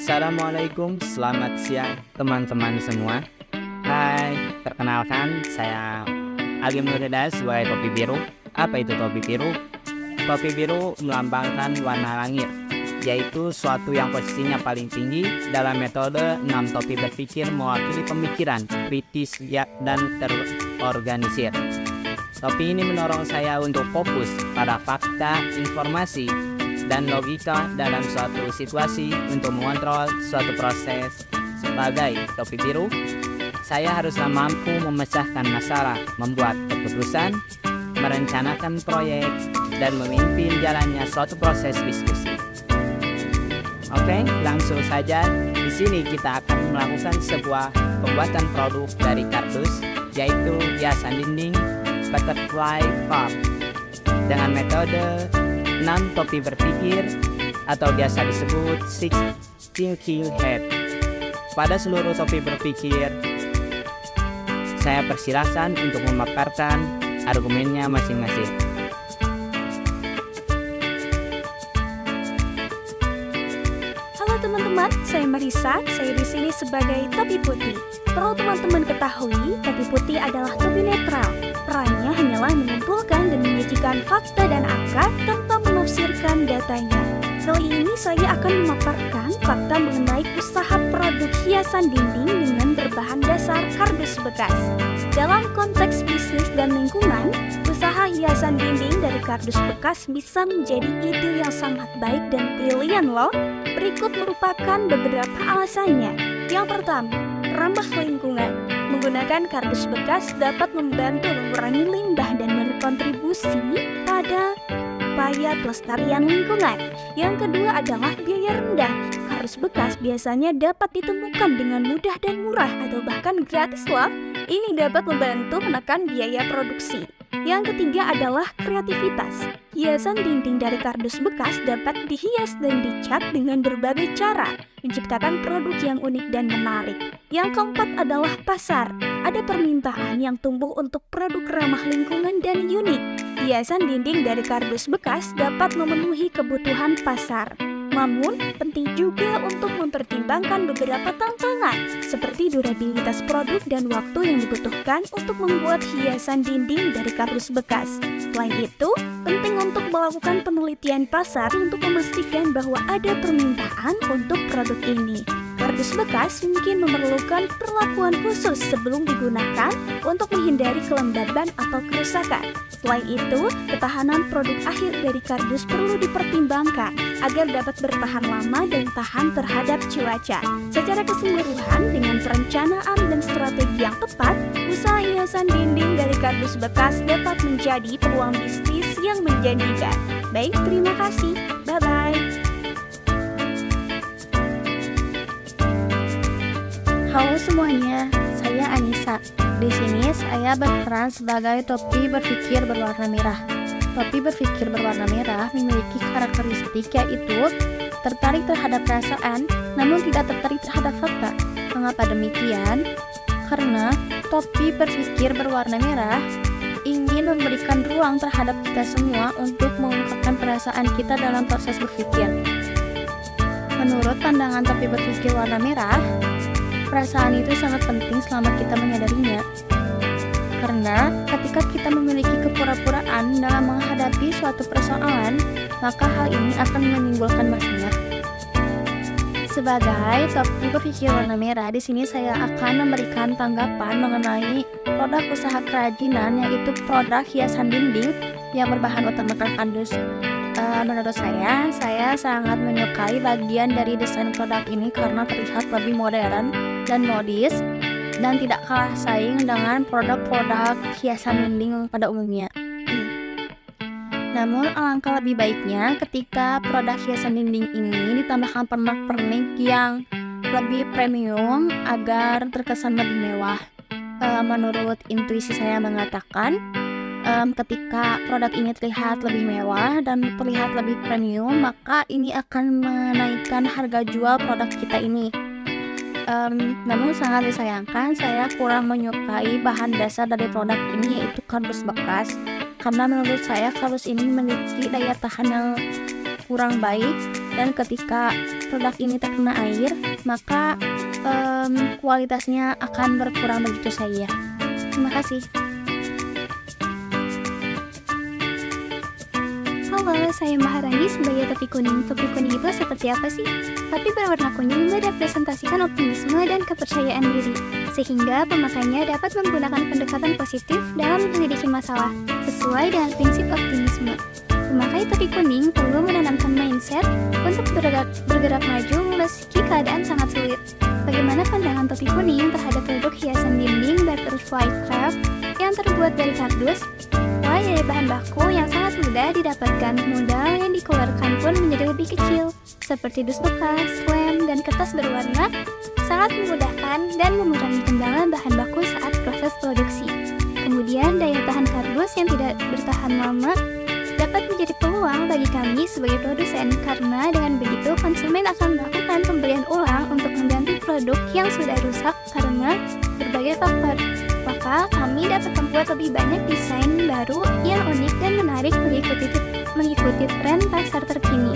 Assalamualaikum, selamat siang teman-teman semua. Hai, perkenalkan saya Agim Nurida sebagai topi biru. Apa itu topi biru? Topi biru melambangkan warna langit, yaitu suatu yang posisinya paling tinggi dalam metode 6 topi berpikir mewakili pemikiran kritis dan terorganisir. Topi ini mendorong saya untuk fokus pada fakta, informasi, dan logika dalam suatu situasi untuk mengontrol suatu proses. Sebagai topi biru, saya haruslah mampu memecahkan masalah, membuat keputusan, merencanakan proyek, dan memimpin jalannya suatu proses diskusi. Oke, langsung saja. Di sini kita akan melakukan sebuah pembuatan produk dari kardus, yaitu hiasan dinding butterfly cup dengan metode 6 topi berpikir atau biasa disebut 6 thinking head. Pada seluruh topi berpikir, saya persilahkan untuk memaparkan argumennya masing-masing. Halo teman-teman, saya Marisa. Saya di sini sebagai topi putih. Perlu teman-teman ketahui, topi putih adalah topi netral. Perannya hanyalah mengumpulkan dan menyajikan fakta dan angka tanpa menafsirkan datanya. Kali ini saya akan memaparkan fakta mengenai usaha produk hiasan dinding dengan berbahan dasar kardus bekas. Dalam konteks bisnis dan lingkungan, usaha hiasan dinding dari kardus bekas bisa menjadi ide yang sangat baik dan brilian loh. Berikut merupakan beberapa alasannya. Yang pertama, ramah lingkungan. Menggunakan kardus bekas dapat membantu mengurangi limbah dan berkontribusi pada upaya pelestarian lingkungan. Yang kedua adalah biaya rendah. Kardus bekas biasanya dapat ditemukan dengan mudah dan murah atau bahkan gratis loh. Ini dapat membantu menekan biaya produksi. Yang ketiga adalah kreativitas. Hiasan dinding dari kardus bekas dapat dihias dan dicat dengan berbagai cara, menciptakan produk yang unik dan menarik. Yang keempat adalah pasar. Ada permintaan yang tumbuh untuk produk ramah lingkungan dan unik. Hiasan dinding dari kardus bekas dapat memenuhi kebutuhan pasar. Namun, penting juga untuk mempertimbangkan beberapa tantangan, seperti durabilitas produk dan waktu yang dibutuhkan untuk membuat hiasan dinding dari kardus bekas. Selain itu, penting untuk melakukan penelitian pasar untuk memastikan bahwa ada permintaan untuk produk ini. Kardus bekas mungkin memerlukan perlakuan khusus sebelum digunakan untuk menghindari kelembaban atau kerusakan. Selain itu, ketahanan produk akhir dari kardus perlu dipertimbangkan agar dapat bertahan lama dan tahan terhadap cuaca. Secara keseluruhan, dengan perencanaan dan strategi yang tepat, usaha hiasan dinding dari kardus bekas dapat menjadi peluang bisnis yang menjanjikan. Baik, terima kasih. Bye-bye. Halo semuanya, saya Anissa. Di sini saya berperan sebagai topi berpikir berwarna merah. Topi berpikir berwarna merah memiliki karakteristik yaitu tertarik terhadap perasaan, namun tidak tertarik terhadap fakta. Mengapa demikian? Karena topi berpikir berwarna merah ingin memberikan ruang terhadap kita semua untuk mengungkapkan perasaan kita dalam proses berpikir. Menurut pandangan topi berpikir warna merah, perasaan itu sangat penting selama kita menyadarinya. Karena ketika kita memiliki kepura-puraan dalam menghadapi suatu persoalan, maka hal ini akan menimbulkan masalah. Sebagai topi berpikir warna merah, di sini saya akan memberikan tanggapan mengenai produk usaha kerajinan, yaitu produk hiasan dinding yang berbahan utama kardus. Menurut saya sangat menyukai bagian dari desain produk ini karena terlihat lebih modern dan modis dan tidak kalah saing dengan produk-produk hiasan dinding pada umumnya. Namun alangkah lebih baiknya ketika produk hiasan dinding ini ditambahkan pernak-pernik yang lebih premium agar terkesan lebih mewah. Menurut intuisi saya mengatakan, ketika produk ini terlihat lebih mewah dan terlihat lebih premium, maka ini akan menaikkan harga jual produk kita ini. Namun sangat disayangkan, saya kurang menyukai bahan dasar dari produk ini, yaitu kardus bekas, karena menurut saya kardus ini memiliki daya tahan yang kurang baik Dan ketika produk ini terkena air, maka kualitasnya akan berkurang begitu saja. Terima kasih. Halo, saya Maharani sebagai topi kuning. Topi kuning itu seperti apa sih? Topi berwarna kuning merepresentasikan optimisme dan kepercayaan diri, sehingga pemakainya dapat menggunakan pendekatan positif dalam menyelidiki masalah, sesuai dengan prinsip optimisme. Pemakai topi kuning perlu menanamkan mindset untuk bergerak maju meski keadaan sangat sulit. Bagaimana pandangan topi kuning terhadap produk hiasan dinding Butterfly Craft yang terbuat dari kardus? Mulai dari bahan baku yang sangat mudah didapatkan, modal yang dikeluarkan pun menjadi lebih kecil, seperti dus bekas, lem, dan kertas berwarna, sangat memudahkan dan mengurangi kendala bahan baku saat proses produksi. Kemudian daya tahan kardus yang tidak bertahan lama dapat menjadi peluang bagi kami sebagai produsen, karena dengan begitu konsumen akan melakukan pembelian ulang untuk mengganti produk yang sudah rusak karena berbagai faktor. Maka kami dapat membuat lebih banyak desain baru yang unik dan menarik mengikuti tren pasar terkini.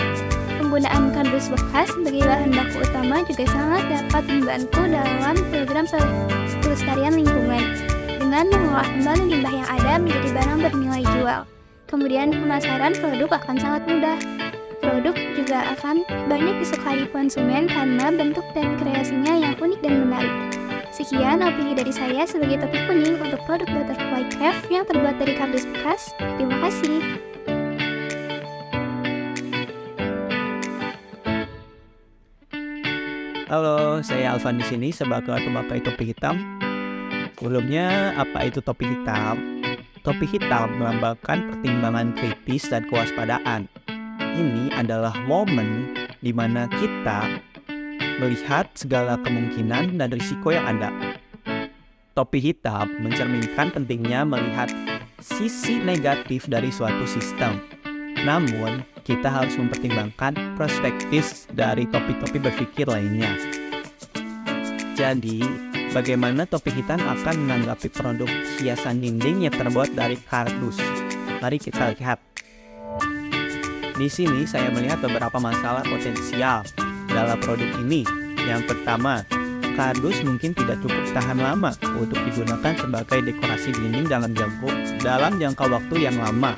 Penggunaan kardus bekas sebagai bahan baku utama juga sangat dapat membantu dalam program pelestarian lingkungan dengan mengolah kembali limbah yang ada menjadi barang bernilai jual. Kemudian pemasaran produk akan sangat mudah. Produk juga akan banyak disukai konsumen karena bentuk dan kreasinya yang unik dan menarik. Sekian opini dari saya sebagai topi kuning untuk produk Butterfly Craft yang terbuat dari kardus bekas. Terima kasih. Halo, saya Alvan di sini sebagai pemakai topi hitam. Sebelumnya, apa itu topi hitam? Topi hitam melambangkan pertimbangan kritis dan kewaspadaan. Ini adalah momen di mana kita melihat segala kemungkinan dan risiko yang ada. Topi hitam mencerminkan pentingnya melihat sisi negatif dari suatu sistem. Namun, kita harus mempertimbangkan perspektif dari topi-topi berpikir lainnya. Jadi, bagaimana topi hitam akan menanggapi produk hiasan dinding yang terbuat dari kardus? Mari kita lihat. Di sini saya melihat beberapa masalah potensial dalam produk ini. Yang pertama, kardus mungkin tidak cukup tahan lama untuk digunakan sebagai dekorasi dinding dalam jangka waktu yang lama.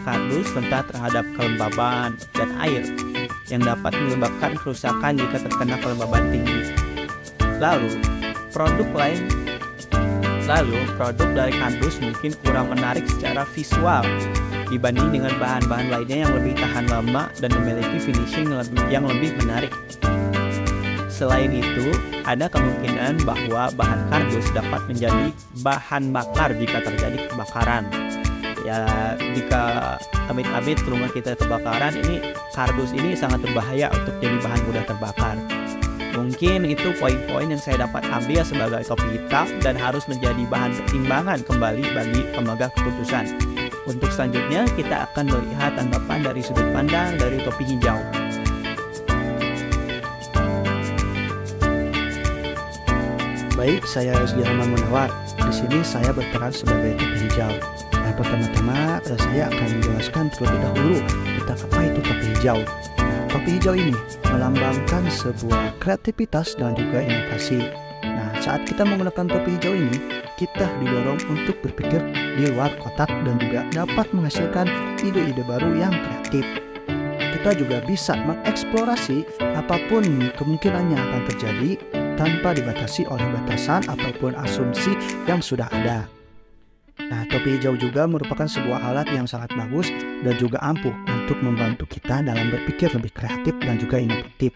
Kardus rentan terhadap kelembaban dan air yang dapat menyebabkan kerusakan jika terkena kelembaban tinggi. Lalu, produk dari kardus mungkin kurang menarik secara visual dibanding dengan bahan-bahan lainnya yang lebih tahan lama dan memiliki finishing yang lebih menarik. Selain itu, ada kemungkinan bahwa bahan kardus dapat menjadi bahan bakar jika terjadi kebakaran. Ya, jika amit-amit rumah kita kebakaran, kardus ini sangat berbahaya untuk jadi bahan mudah terbakar. Mungkin itu poin-poin yang saya dapat ambil sebagai topi hitam dan harus menjadi bahan pertimbangan kembali bagi pemegang keputusan. Untuk selanjutnya, kita akan melihat tanggapan dari sudut pandang dari topi hijau. Baik, saya Rizky Rahman Munawar. Di sini saya berperan sebagai topi hijau. Nah, pertama-tama saya akan menjelaskan terlebih dahulu tentang apa itu topi hijau. Topi hijau ini melambangkan sebuah kreativitas dan juga inovasi. Nah, saat kita menggunakan topi hijau ini, kita didorong untuk berpikir di luar kotak dan juga dapat menghasilkan ide-ide baru yang kreatif. Kita juga bisa mengeksplorasi apapun kemungkinan yang akan terjadi tanpa dibatasi oleh batasan ataupun asumsi yang sudah ada. Nah, topi hijau juga merupakan sebuah alat yang sangat bagus dan juga ampuh untuk membantu kita dalam berpikir lebih kreatif dan juga inovatif.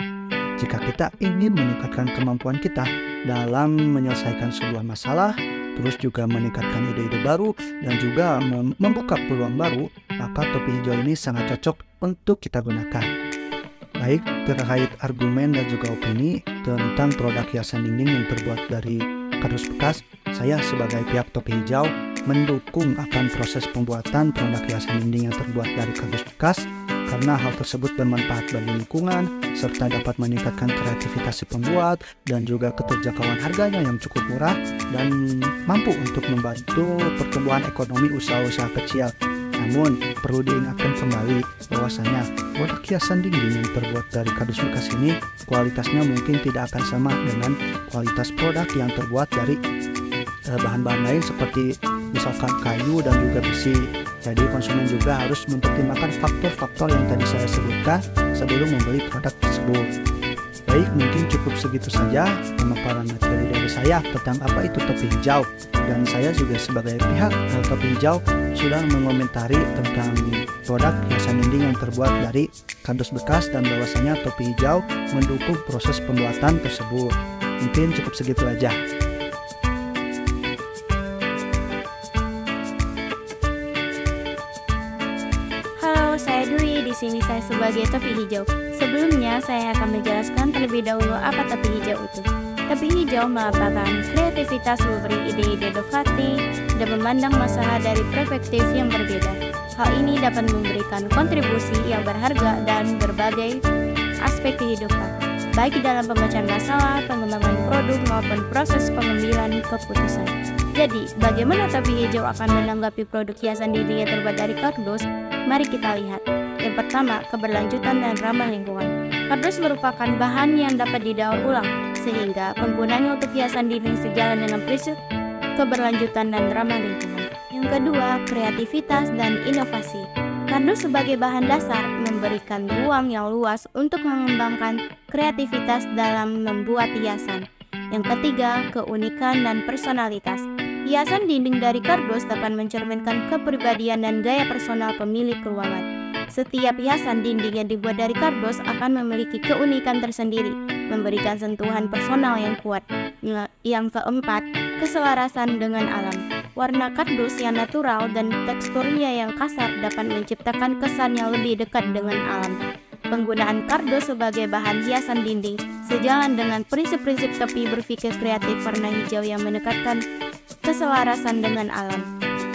Jika kita ingin meningkatkan kemampuan kita dalam menyelesaikan sebuah masalah, terus juga meningkatkan ide-ide baru dan juga membuka peluang baru, maka topi hijau ini sangat cocok untuk kita gunakan. Baik, terkait argumen dan juga opini tentang produk hiasan dinding yang terbuat dari kardus bekas, saya sebagai pihak topi hijau mendukung akan proses pembuatan produk hiasan dinding yang terbuat dari kardus bekas karena hal tersebut bermanfaat bagi lingkungan serta dapat meningkatkan kreativitas si pembuat dan juga keterjangkauan harganya yang cukup murah dan mampu untuk membantu pertumbuhan ekonomi usaha-usaha kecil. Namun, perlu diingatkan kembali bahwasanya produk hiasan dinding yang terbuat dari kardus bekas ini kualitasnya mungkin tidak akan sama dengan kualitas produk yang terbuat dari bahan-bahan lain seperti misalkan kayu dan juga besi. Jadi konsumen juga harus mempertimbangkan faktor-faktor yang tadi saya sebutkan sebelum membeli produk tersebut. Baik, mungkin cukup segitu saja pemaparan materi dari saya tentang apa itu topi hijau. Dan saya juga sebagai pihak topi hijau sudah mengomentari tentang produk hiasan dinding yang terbuat dari kardus bekas dan bahwasanya topi hijau mendukung proses pembuatan tersebut. Mungkin cukup segitu aja. Halo, saya Dwi. Di sini saya sebagai topi hijau. Sebelumnya, saya akan menjelaskan terlebih dahulu apa topi hijau itu. Topi hijau melambangkan kreativitas, memberi ide-ide inovatif, dan memandang masalah dari perspektif yang berbeda. Hal ini dapat memberikan kontribusi yang berharga dan berbagai aspek kehidupan, baik dalam pemecahan masalah, pengembangan produk, maupun proses pengambilan keputusan. Jadi, bagaimana topi hijau akan menanggapi produk hiasan dinding yang terbuat dari kardus? Mari kita lihat. Yang pertama, keberlanjutan dan ramah lingkungan. Kardus merupakan bahan yang dapat didaur ulang, sehingga penggunaannya untuk hiasan dinding sejalan dengan prinsip keberlanjutan dan ramah lingkungan. Yang kedua, kreativitas dan inovasi. Kardus sebagai bahan dasar memberikan ruang yang luas untuk mengembangkan kreativitas dalam membuat hiasan. Yang ketiga, keunikan dan personalitas. Hiasan dinding dari kardus dapat mencerminkan kepribadian dan gaya personal pemilik ruangan. Setiap hiasan dinding yang dibuat dari kardus akan memiliki keunikan tersendiri, memberikan sentuhan personal yang kuat. Yang keempat, keselarasan dengan alam. Warna kardus yang natural dan teksturnya yang kasar dapat menciptakan kesan yang lebih dekat dengan alam. Penggunaan kardus sebagai bahan hiasan dinding sejalan dengan prinsip-prinsip topi berpikir kreatif warna hijau yang mendekatkan keselarasan dengan alam.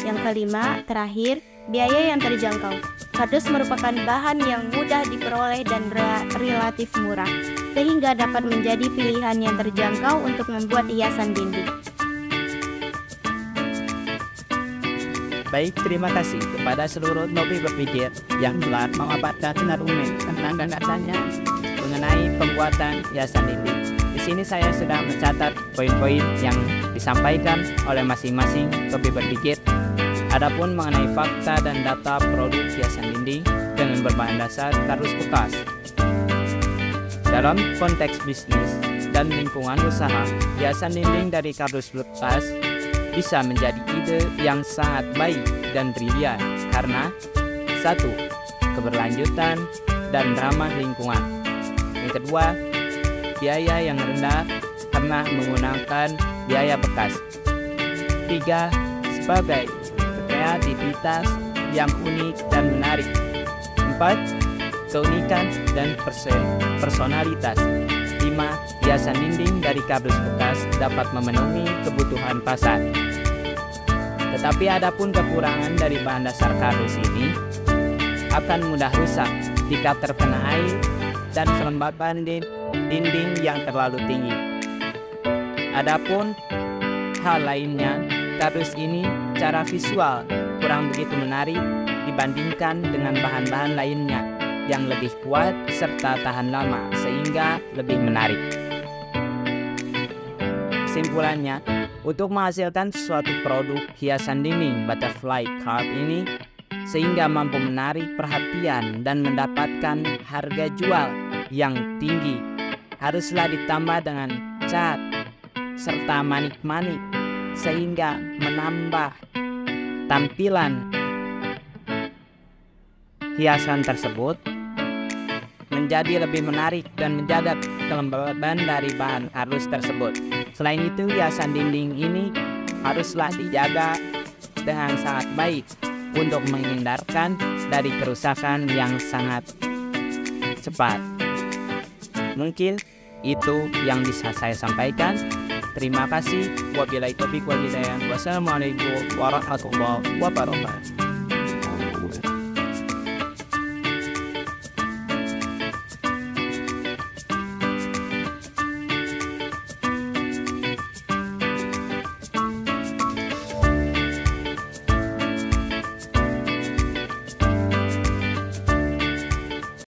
Yang kelima, terakhir, biaya yang terjangkau. Kardus merupakan bahan yang mudah diperoleh dan relatif murah, sehingga dapat menjadi pilihan yang terjangkau untuk membuat hiasan dinding. Baik, terima kasih kepada seluruh topi berpikir yang telah memaparkan argumen tentang gagasannya mengenai pembuatan hiasan dinding. Di sini saya sedang mencatat poin-poin yang disampaikan oleh masing-masing topi berpikir. Adapun mengenai fakta dan data produk hiasan dinding dengan berbahan dasar kardus bekas. Dalam konteks bisnis dan lingkungan usaha, hiasan dinding dari kardus bekas bisa menjadi ide yang sangat baik dan brilian karena 1. Keberlanjutan dan ramah lingkungan. Yang kedua, biaya yang rendah karena menggunakan biaya bekas. 3. Sebagai kreativitas yang unik dan menarik. 4. Keunikan dan personalitas. 5. Hiasan dinding dari kardus bekas dapat memenuhi kebutuhan pasar. Tetapi adapun kekurangan dari bahan dasar kardus ini akan mudah rusak jika terkena air dan kelembaban dinding yang terlalu tinggi. Adapun hal lainnya, kardus ini secara visual kurang begitu menarik dibandingkan dengan bahan-bahan lainnya yang lebih kuat serta tahan lama sehingga lebih menarik. Kesimpulannya, untuk menghasilkan suatu produk hiasan dinding butterfly card ini sehingga mampu menarik perhatian dan mendapatkan harga jual yang tinggi, haruslah ditambah dengan cat serta manik-manik sehingga menambah tampilan hiasan tersebut menjadi lebih menarik dan menjaga kelembaban dari bahan kardus tersebut. Selain itu, hiasan dinding ini haruslah dijaga dengan sangat baik untuk menghindarkan dari kerusakan yang sangat cepat. Mungkin itu yang bisa saya sampaikan. Terima kasih. Wabillahi taufiq wal hidayah. Wassalamualaikum warahmatullahi wabarakatuh.